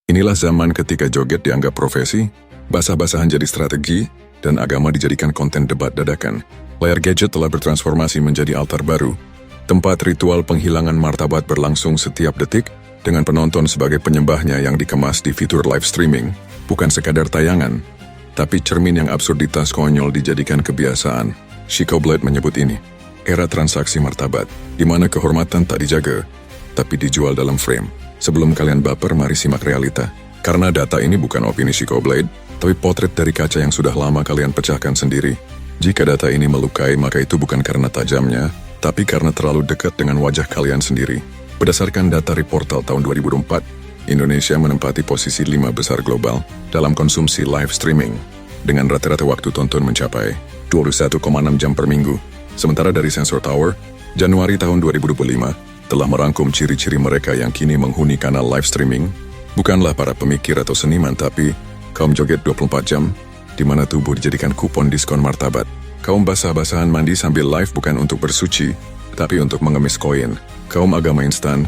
Inilah zaman ketika joget dianggap profesi, basah-basahan jadi strategi, dan agama dijadikan konten debat dadakan. Layar gadget telah bertransformasi menjadi altar baru, tempat ritual penghilangan martabat berlangsung setiap detik, dengan penonton sebagai penyembahnya yang dikemas di fitur live streaming, bukan sekadar tayangan, tapi cermin yang absurditas konyol dijadikan kebiasaan. Chico Blade menyebut ini era transaksi martabat, di mana kehormatan tak dijaga, tapi dijual dalam frame. Sebelum kalian baper, mari simak realita. Karena data ini bukan opini Chico Blade, tapi potret dari kaca yang sudah lama kalian pecahkan sendiri. Jika data ini melukai, maka itu bukan karena tajamnya, tapi karena terlalu dekat dengan wajah kalian sendiri. Berdasarkan data Reportal tahun 2004, Indonesia menempati posisi 5 besar global dalam konsumsi live streaming, dengan rata-rata waktu tonton mencapai 21,6 jam per minggu. Sementara dari Sensor Tower, Januari tahun 2025 telah merangkum ciri-ciri mereka yang kini menghuni kanal live streaming, bukanlah para pemikir atau seniman, tapi kaum joget 24 jam, di mana tubuh dijadikan kupon diskon martabat. Kaum basah-basahan mandi sambil live bukan untuk bersuci, tapi untuk mengemis koin. Kaum agama instan,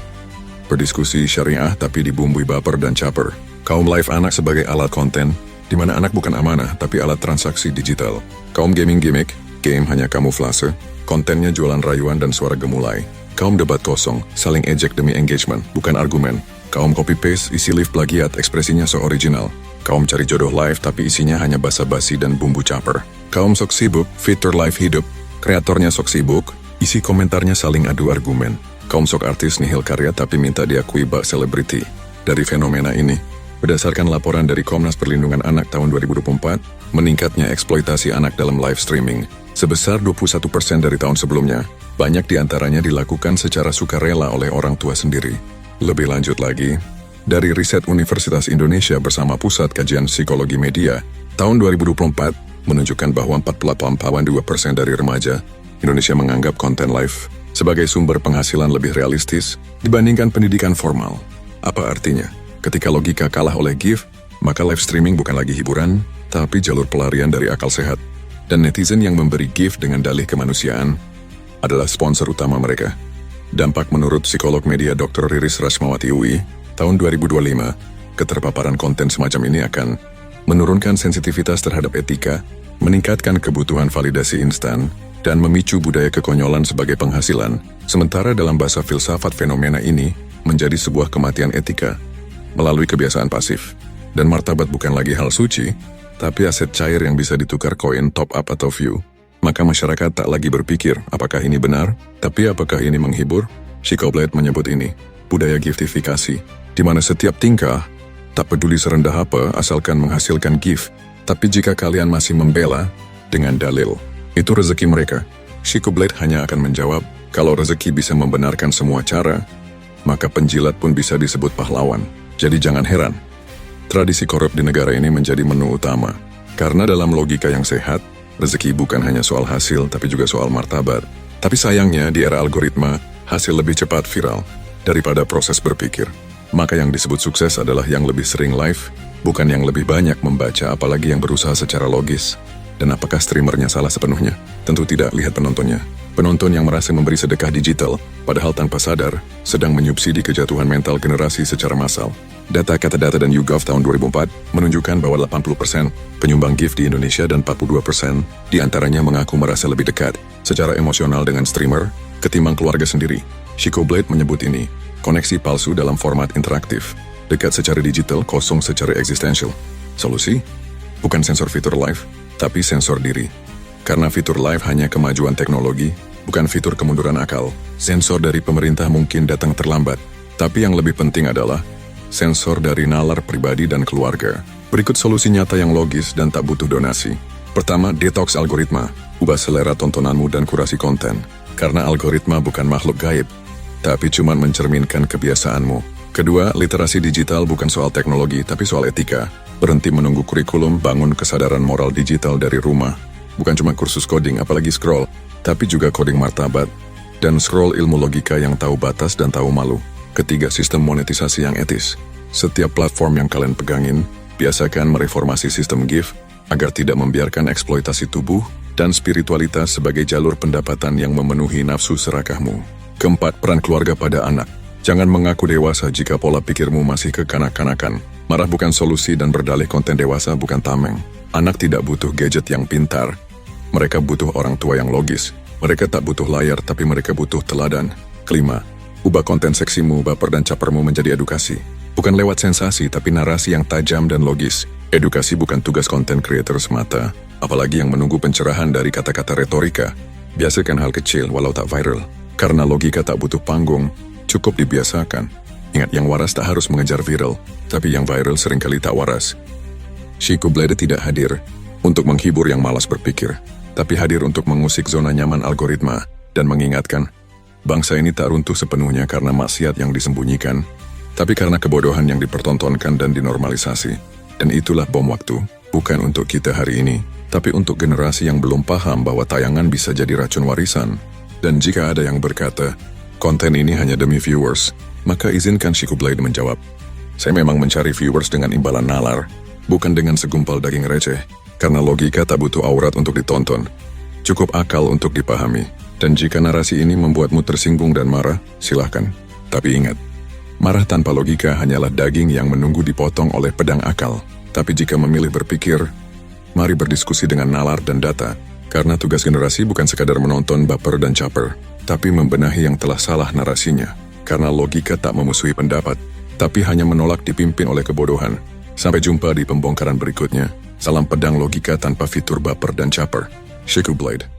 berdiskusi syariah tapi dibumbui baper dan caper. Kaum live anak sebagai alat konten, di mana anak bukan amanah, tapi alat transaksi digital. Kaum gaming gimmick, game hanya kamuflase, kontennya jualan rayuan dan suara gemulai. Kaum debat kosong, saling ejek demi engagement, bukan argumen. Kaum copy-paste, isi live plagiat, ekspresinya so original. Kaum cari jodoh live, tapi isinya hanya basa-basi dan bumbu caper. Kaum sok sibuk, fitur live hidup, kreatornya sok sibuk, isi komentarnya saling adu argumen. Kaum sok artis nihil karya, tapi minta diakui bak selebriti. Dari fenomena ini, berdasarkan laporan dari Komnas Perlindungan Anak tahun 2024, meningkatnya eksploitasi anak dalam live streaming sebesar 21% dari tahun sebelumnya. Banyak diantaranya dilakukan secara sukarela oleh orang tua sendiri. Lebih lanjut lagi, dari riset Universitas Indonesia bersama Pusat Kajian Psikologi Media, tahun 2024 menunjukkan bahwa 48,2% dari remaja Indonesia menganggap konten live sebagai sumber penghasilan lebih realistis dibandingkan pendidikan formal. Apa artinya? Ketika logika kalah oleh GIF, maka live streaming bukan lagi hiburan, tapi jalur pelarian dari akal sehat. Dan netizen yang memberi GIF dengan dalih kemanusiaan adalah sponsor utama mereka. Dampak menurut psikolog media Dr. Riris Rashmawati UI, tahun 2025, keterpaparan konten semacam ini akan menurunkan sensitivitas terhadap etika, meningkatkan kebutuhan validasi instan, dan memicu budaya kekonyolan sebagai penghasilan. Sementara dalam bahasa filsafat fenomena ini menjadi sebuah kematian etika melalui kebiasaan pasif. Dan martabat bukan lagi hal suci, tapi aset cair yang bisa ditukar koin, top up, atau view. Maka masyarakat tak lagi berpikir apakah ini benar, tapi apakah ini menghibur. Chico Blade menyebut ini budaya giftifikasi, di mana setiap tingkah, tak peduli serendah apa, asalkan menghasilkan gift. Tapi jika kalian masih membela dengan dalil, itu rezeki mereka. Chico Blade hanya akan menjawab, kalau rezeki bisa membenarkan semua cara, maka penjilat pun bisa disebut pahlawan. Jadi jangan heran, tradisi korup di negara ini menjadi menu utama. Karena dalam logika yang sehat, rezeki bukan hanya soal hasil, tapi juga soal martabat. Tapi sayangnya, di era algoritma, hasil lebih cepat viral daripada proses berpikir. Maka yang disebut sukses adalah yang lebih sering live, bukan yang lebih banyak membaca, apalagi yang berusaha secara logis. Dan apakah streamernya salah sepenuhnya? Tentu tidak, lihat penontonnya. Penonton yang merasa memberi sedekah digital, padahal tanpa sadar, sedang menyubsidi kejatuhan mental generasi secara massal. Data Katadata dan YouGov tahun 2004 menunjukkan bahwa 80% penyumbang gift di Indonesia dan 42% diantaranya mengaku merasa lebih dekat secara emosional dengan streamer ketimbang keluarga sendiri. Chico Blade menyebut ini koneksi palsu dalam format interaktif, dekat secara digital, kosong secara eksistensial. Solusi? Bukan sensor fitur live, tapi sensor diri. Karena fitur live hanya kemajuan teknologi, bukan fitur kemunduran akal. Sensor dari pemerintah mungkin datang terlambat, tapi yang lebih penting adalah sensor dari nalar pribadi dan keluarga. Berikut solusi nyata yang logis dan tak butuh donasi. Pertama, detox algoritma. Ubah selera tontonanmu dan kurasi konten. Karena algoritma bukan makhluk gaib, tapi cuma mencerminkan kebiasaanmu. Kedua, literasi digital bukan soal teknologi, tapi soal etika. Berhenti menunggu kurikulum, bangun kesadaran moral digital dari rumah. Bukan cuma kursus coding, apalagi scroll, tapi juga coding martabat. Dan scroll ilmu logika yang tahu batas dan tahu malu. Ketiga, sistem monetisasi yang etis. Setiap platform yang kalian pegangin, biasakan mereformasi sistem gift agar tidak membiarkan eksploitasi tubuh dan spiritualitas sebagai jalur pendapatan yang memenuhi nafsu serakahmu. Keempat, peran keluarga pada anak. Jangan mengaku dewasa jika pola pikirmu masih kekanak-kanakan. Marah bukan solusi dan berdalih konten dewasa bukan tameng. Anak tidak butuh gadget yang pintar. Mereka butuh orang tua yang logis. Mereka tak butuh layar, tapi mereka butuh teladan. Kelima, ubah konten seksimu, baper dan capermu menjadi edukasi. Bukan lewat sensasi, tapi narasi yang tajam dan logis. Edukasi bukan tugas konten creator semata, apalagi yang menunggu pencerahan dari kata-kata retorika. Biasakan hal kecil walau tak viral. Karena logika tak butuh panggung, cukup dibiasakan. Ingat, yang waras tak harus mengejar viral, tapi yang viral seringkali tak waras. Chico Blade tidak hadir untuk menghibur yang malas berpikir, tapi hadir untuk mengusik zona nyaman algoritma dan mengingatkan, bangsa ini tak runtuh sepenuhnya karena maksiat yang disembunyikan, tapi karena kebodohan yang dipertontonkan dan dinormalisasi. Dan itulah bom waktu, bukan untuk kita hari ini, tapi untuk generasi yang belum paham bahwa tayangan bisa jadi racun warisan. Dan jika ada yang berkata, konten ini hanya demi viewers, maka izinkan Chico Blade menjawab, saya memang mencari viewers dengan imbalan nalar, bukan dengan segumpal daging receh, karena logika tak butuh aurat untuk ditonton. Cukup akal untuk dipahami. Dan jika narasi ini membuatmu tersinggung dan marah, silahkan. Tapi ingat, marah tanpa logika hanyalah daging yang menunggu dipotong oleh pedang akal. Tapi jika memilih berpikir, mari berdiskusi dengan nalar dan data. Karena tugas generasi bukan sekadar menonton baper dan caper, tapi membenahi yang telah salah narasinya. Karena logika tak memusuhi pendapat, tapi hanya menolak dipimpin oleh kebodohan. Sampai jumpa di pembongkaran berikutnya. Salam pedang logika tanpa fitur baper dan caper. Chico Blade.